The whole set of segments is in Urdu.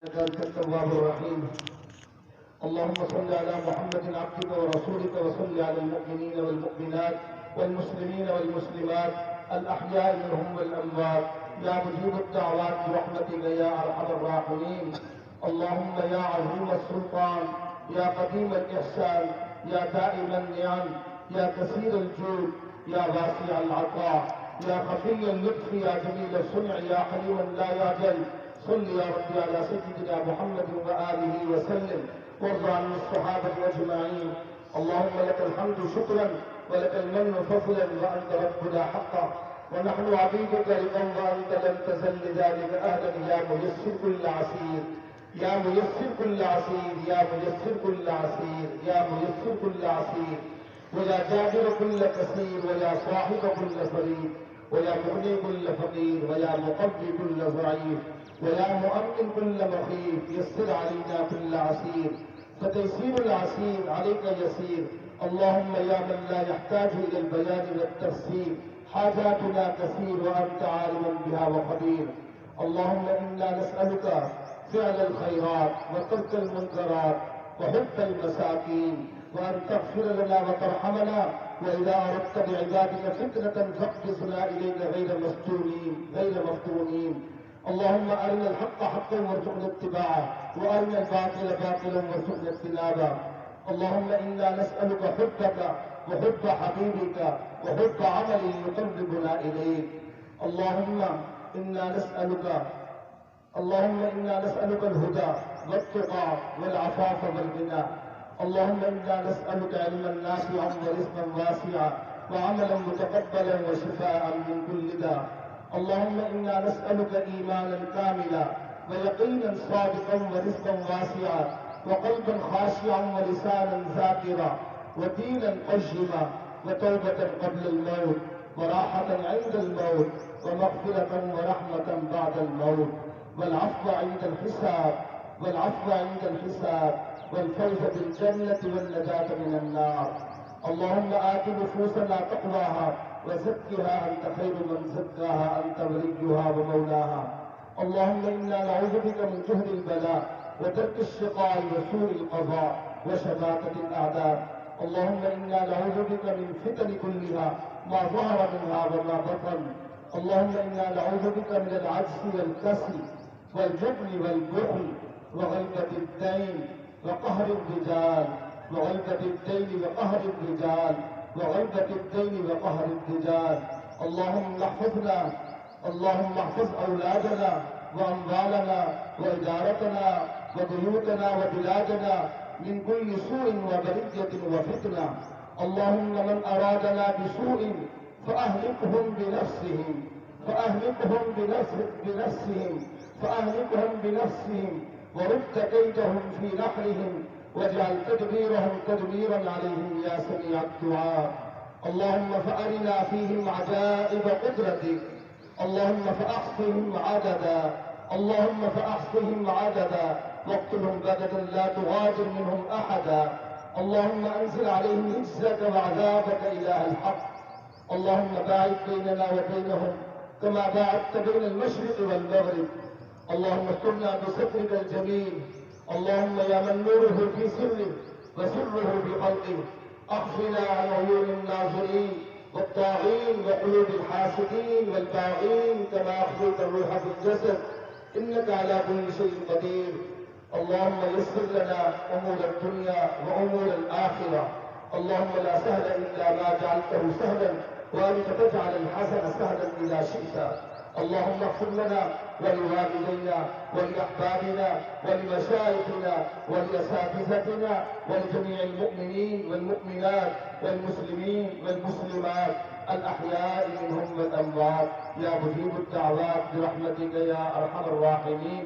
أنت التواب الرحيم. اللهم صل على محمد عبدك ورسولك وصل على المؤمنين والمؤمنات والمسلمين والمسلمات الأحياء منهم والأموات يا مجيب الدعوات برحمتك يا أرحم الراحمين. اللهم يا عظيم السلطان يا قديم الإحسان يا دائم النعم يا كثير الجود يا واسع العطاء يا خفي اللطف يا جميل الصنع يا حليم لا يعجل صل يا ربي على سيدنا محمد وآله وسلم وارض عن الصحابة أجمعين. اللهم لك الحمد شكرا ولك المن فضلا وأنت ربنا حقا ونحن عبيدك رضا وأنت لم تزل لذلك أهلا يا ميسر كل عسير يا ميسر كل عسير يا ميسر كل عسير يا ميسر كل عسير ويا جابر كل كثير ويا صاحب كل فريد ويا مغني كل فقير ويا مقوي كل ضعيف ويا مؤمن كل مخيف يسر علينا كل عسير فتيسير العسير عليك يسير. اللهم يا من لا يحتاج إلى البيان والتفسير حاجاتنا كثير وأنت عالم بها وخبير. اللهم إنا نسألك فعل الخيرات وترك المنكرات وحب المساكين وأن تغفر لنا وترحمنا وإذا أردت بعبادك فتنة فاقبضنا إليك غير مفتونين. اللهم أرنا الحق حقا وارزقنا اتباعه وأرنا الباطل باطلا وارزقنا اجتنابه. اللهم إنا نسألك حبك وحب حبيبك وحب عمل يقربنا إليك. اللهم إنا نسألك الهدى والتقى والعفاف والغنى. اللهم إنا نسألك علما نافعا ورزقا واسعا وعملا متقبلا وشفاء من كل داء. اللهم إنا نسألك إيمانا كاملا ويقينا صادقا ورزقا واسعا وقلبا خاشعا ولسانا ذاكرا ودينا قيما وتوبة قبل الموت وراحة عند الموت ومغفرة ورحمة بعد الموت والعفو عند الحساب والفوز بالجنة والنجاة من النار. اللهم آت نفوسنا تقواها وزكها أنت خير من زكاها أنت وليها ومولاها. اللهم إنا نعوذ بك من جهل البلاء وترك الشقاء وسوء القضاء وشماتة الأعداء. اللهم إنا نعوذ بك من فتن كلها ما ظهر منها وما بطن. اللهم إنا نعوذ بك من العجز والكسل والجبن والبخل وغلبة الدين وقهر الرجال اللهم احفظ أولادنا وأموالنا وإدارتنا وبيوتنا وبلادنا من كل سوء وبلية وفتنة. اللهم من أرادنا بسوء فأهلكهم بنفسهم ورد كيدهم في نحرهم واجعل تدبيرهم تدميرا عليهم يا سميع الدعاء. اللهم فأرنا فيهم عجائب قدرتك. اللهم فأحصهم عددا واقتلهم بددا لا تغادر منهم أحدا. اللهم أنزل عليهم رجزك وعذابك إله الحق. اللهم باعد بيننا وبينهم كما باعدت بين المشرق والمغرب. اللهم استرنا بسترك الجميل. اللهم يا من نوره في سره وسره بخلقه اخفنا عن عيون الناظرين والطاغين وقلوب الحاسدين والباغين كما اخفيت الروح في الجسد انك على كل شيء قدير. اللهم يسر لنا امور الدنيا وامور الاخره. اللهم لا سهل الا ما جعلته سهلا وانت تجعل الحزن سهلا اذا شئت. اللهم اغفر لنا ولوالدينا ولأحبابنا ولمشايخنا ولأساتذتنا ولجميع المؤمنين والمؤمنات والمسلمين والمسلمات الأحياء منهم والأموات يا مجيب الدعوات برحمتك يا أرحم الراحمين.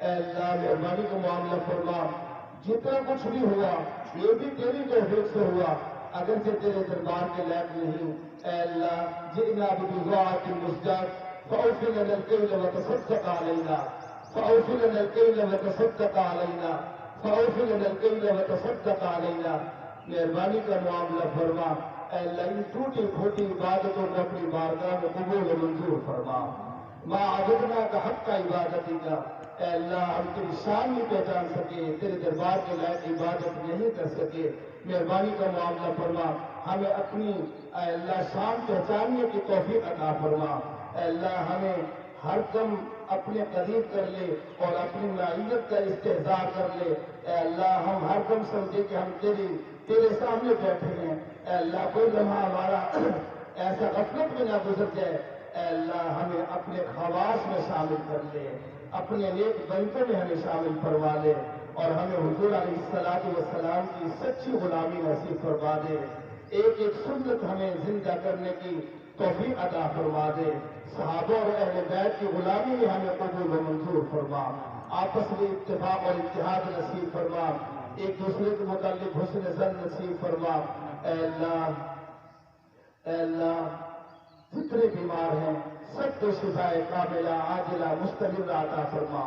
اے اللہ مہربانی کا معاملہ فرما، جتنا کچھ بھی ہوا یہ بھی تیری توفیق سے ہوا، اگرچہ تیرے دربار کے لائق نہیں۔ اے اللہ جئنا ببضاعة مزجاة فأوف لنا الكيل وتصدق علينا، فأوف لنا الكيل وتصدق علينا، فأوف لنا الكيل وتصدق علينا۔ مہربانی کا معاملہ فرما، اے اللہ ان ٹوٹی پھوٹی عبادتوں کو اپنی بارگاہ میں قبول و منظور فرما۔ ما عبدنا کا حق کا عبادتی کا، اے اللہ ہم تیری شان نہیں پہچان سکے، تیرے دربار کے لائق عبادت نہیں کر سکے، مہربانی کا معاملہ فرما، ہمیں اپنی اے اللہ شان پہچاننے کی توفیق عطا فرما۔ اے اللہ ہمیں ہر دم اپنے قریب کر لے اور اپنی معیت کا استحضار کر لے۔ اے اللہ ہم ہر دم سمجھے کہ ہم تیرے سامنے بیٹھے ہیں۔ اے اللہ کوئی لمحہ ہمارا ایسا غفلت میں نہ گزر جائے۔ اے اللہ ہمیں اپنے خواص میں شامل کر لے، اپنے نیک بندوں میں ہمیں شامل فرما لے، اور ہمیں حضور علیہ الصلوۃ والسلام کی سچی غلامی نصیب فرما دے۔ ایک ایک سنت ہمیں زندہ کرنے کی توفیق عطا فرما دے۔ صحابہ اور اہل بیت کی غلامی میں ہمیں قبول و منظور فرما، آپس میں اتفاق اور اتحاد نصیب فرما، ایک دوسرے کے متعلق حسن ظن نصیب فرما۔ اے اللہ اے اللہ جتنے بیمار ہیں سب کو شفائے کاملہ عاجلہ مستمرہ عطا فرما،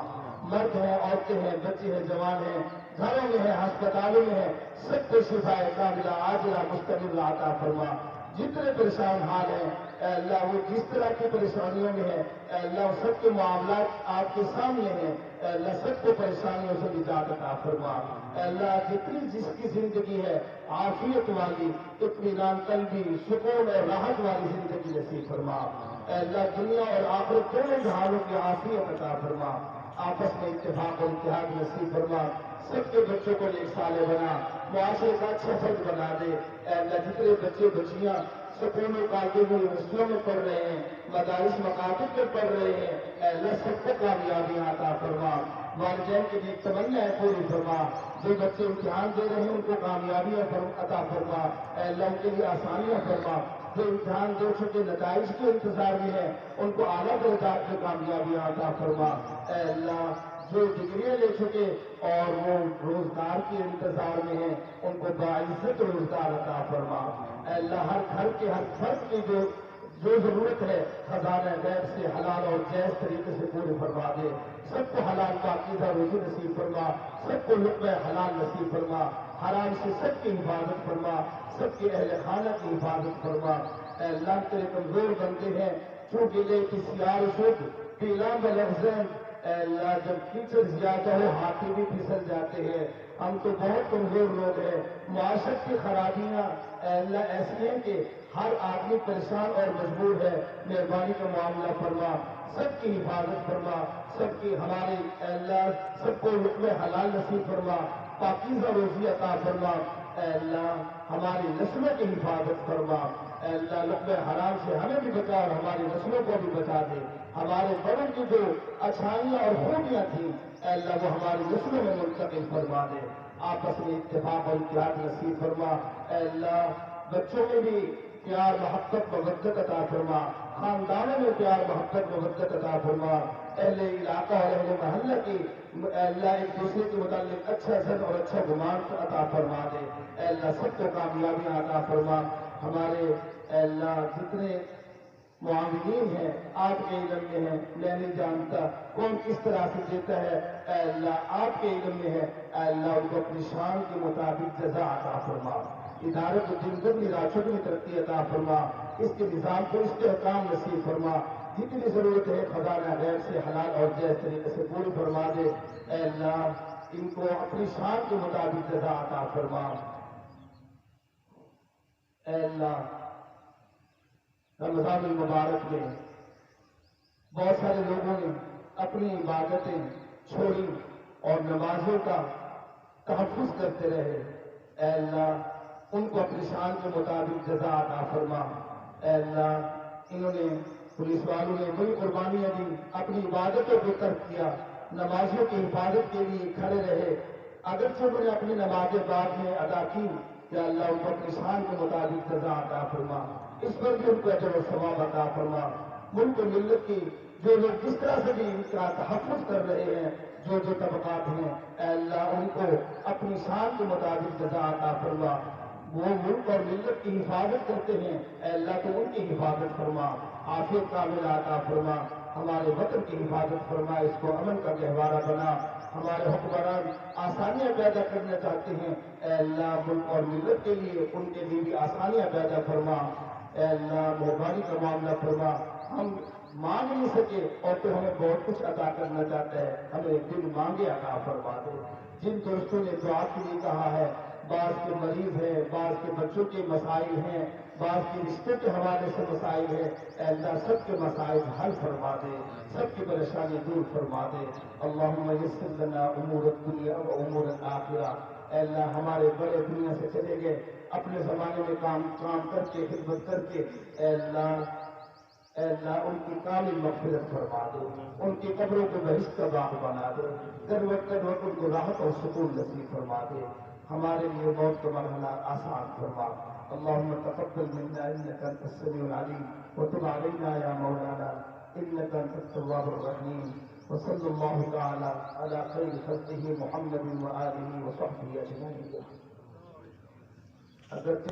مرد ہیں، عورتیں ہیں، بچے ہیں، جوان ہیں، گھروں میں ہیں، ہسپتالوں میں ہیں، سب کو شفائے کاملہ عاجلہ مستمرہ عطا فرما۔ جتنے پریشان حال ہیں اے اللہ وہ جس طرح کی پریشانیوں میں ہیں اے اللہ سب کے معاملات آپ کے سامنے ہیں، اے اللہ سب کو پریشانیوں سے نجات عطا فرما۔ اے اللہ جتنی جس کی زندگی ہے عافیت والی، اطمینان قلبی، سکون اور راحت والی زندگی نصیب فرما۔ اے اللہ دنیا اور آخرت دونوں جہانوں کی عافیت عطا فرما، آپس میں اتفاق اور اتحاد نصیب فرما، سب کے بچوں کو نیک صالح بنا، معاشرے کا اچھا فرد بنا دے۔ اے اللہ جتنے بچے بچیاں سکونوں کالجوں میں یونیورسٹیوں میں پڑھ رہے ہیں، مدارس مکاتب میں پڑھ رہے ہیں، اے اللہ سب کو کامیابیاں عطا فرما، والدین کی نیک تمنائیں پوری فرما، جو بچے امتحان دے رہے ہیں ان کو کامیابیاں عطا فرما، اے اللہ ان کے لیے آسانیاں فرما، جو امتحان دے چکے نتائج کے انتظار میں ہیں ان کو اعلیٰ درجات میں کامیابیاں عطا فرما۔ اے اللہ جو ڈگریاں لے چکے اور وہ روزگار کے انتظار میں ہیں ان کو باعزت روزگار عطا فرما۔ اے اللہ ہر گھر کے ہر فرد کی جو ضرورت ہے خزانہ غیب سے حلال اور جائز طریقے سے پوری فرما دے، سب کو حلال پاکیزہ روزی نصیب فرما، سب کو لقمہ حلال نصیب فرما، حرام سے سب کی حفاظت فرما، سب کے اہل خانہ کی حفاظت فرما۔ اے اللہ تیرے کمزور بندے ہیں، چونکہ لے کسیار شد پیلا بلغزن، اے اللہ جب کیچڑ زیادہ ہو ہاتھی بھی پھسل جاتے ہیں، ہم تو بہت کمزور لوگ ہیں، معاشرت کی خرابیاں اے اللہ ایسی ہیں کہ ہر آدمی پریشان اور مجبور ہے، مہربانی کا معاملہ فرما، سب کی حفاظت فرما، سب کی ہماری اے اللہ سب کو لقمہ حلال نصیب فرما، پاکیزہ روزی عطا فرما۔ اے اللہ ہماری نسلوں کی حفاظت فرما، اے اللہ لقمہ حرام سے ہمیں بھی بچا اور ہماری نسلوں کو بھی بچا دے، ہمارے بڑوں کی جو اچھائیاں اور خوبیاں تھیں اے اللہ وہ ہماری نسلوں میں منتقل فرما دے، آپس میں اتفاق اور اتحاد نصیب فرما۔ اے اللہ بچوں میں بھی پیار محبت مودت عطا فرما، خاندانوں میں پیار محبت مودت عطا فرما، اہل علاقہ اور اہل محلہ کی اے اللہ ایک دوسرے کے متعلق اچھا ظن اور اچھا گمان عطا فرما دے۔ اے اللہ سب کو کامیابیاں عطا فرما، ہمارے اے اللہ جتنے معاونین ہیں آپ کے علم میں ہیں، میں نہیں جانتا کون کس طرح سے دیتا ہے، اے اللہ آپ کے علم میں ہے، اے اللہ ان کو اپنی شان کے مطابق جزا عطا فرما، ادارے کو دن دگنی رات چگنی ترقی عطا فرما، اس کے نظام کو استحکام نصیب فرما، جتنی ضرورت ہے خزانہ غیب سے حلال اور جائز طریقے سے پوری فرما دے۔ اے اللہ ان کو اپنی شان کے مطابق جزا عطا فرما۔ اے اللہ رمضان المبارک میں بہت سارے لوگوں نے اپنی عبادتیں چھوڑی اور نمازوں کا تحفظ کرتے رہے، اے اللہ ان کو اپنی شان کے مطابق جزا عطا فرما۔ اے اللہ انہوں نے پولیس والوں نے بڑی قربانیاں دی، اپنی عبادتوں کو ترک کیا، نمازیوں کی حفاظت کے لیے کھڑے رہے، اگرچہ انہوں نے اپنی نمازیں بعد میں ادا کی، یا اللہ ان کو اپنی شان کے مطابق جزا عطا فرما، اس پر بھی ان کو اجر و ثواب عطا فرما۔ ملک و ملت کی جو لوگ جس طرح سے بھی ان کا تحفظ کر رہے ہیں جو طبقات ہیں اے اللہ ان کو اپنی شان کے مطابق جزا عطا فرما۔ وہ ملک اور ملت کی حفاظت کرتے ہیں اے اللہ تو ان کی حفاظت فرما، عافیت کامل عطا فرما، ہمارے وطن کی حفاظت فرما، اس کو امن کا گہوارہ بنا۔ ہمارے حکمران آسانیاں پیدا کرنا چاہتے ہیں اے اللہ ملک اور ملت کے لیے ان کے لیے بھی آسانیاں پیدا فرما اے اللہ، مہربانی کا معاملہ فرما۔ ہم مانگ نہیں سکے اور تو ہمیں بہت کچھ عطا کرنا چاہتا ہے، ہمیں دل مانگے عطا فرما دے۔ جن دوستوں نے دعا کے لیے کہا ہے، بعض کے مریض ہیں، بعض کے بچوں کے مسائل ہیں، بعض کے رشتے کے حوالے سے مسائل ہیں، اے اللہ سب کے مسائل حل فرما دے، سب کی پریشانی دور فرما دے۔ اللہم یسر لنا امور الدنیا و امور الآخرہ۔ اے اللہ ہمارے بڑے دنیا سے چلے گئے، اپنے زمانے میں کام کر کے خدمت کر کے اے اللہ ان کی کامل مغفرت فرما دے، ان کی قبروں کو بہشت کا باغ بنا دے، در وقت ان کو راحت اور سکون نصیب فرما دے، ہمارے لیے موت کا مرحلہ آسان فرما۔ اللہم تقبل منا انک انت السمیع العلیم وتب علینا یا مولانا انک انت التواب الرحیم، وصلی اللہ تعالی علی خیر خلقہ محمد وآلہ وصحبہ اجمعین۔ اگرچہ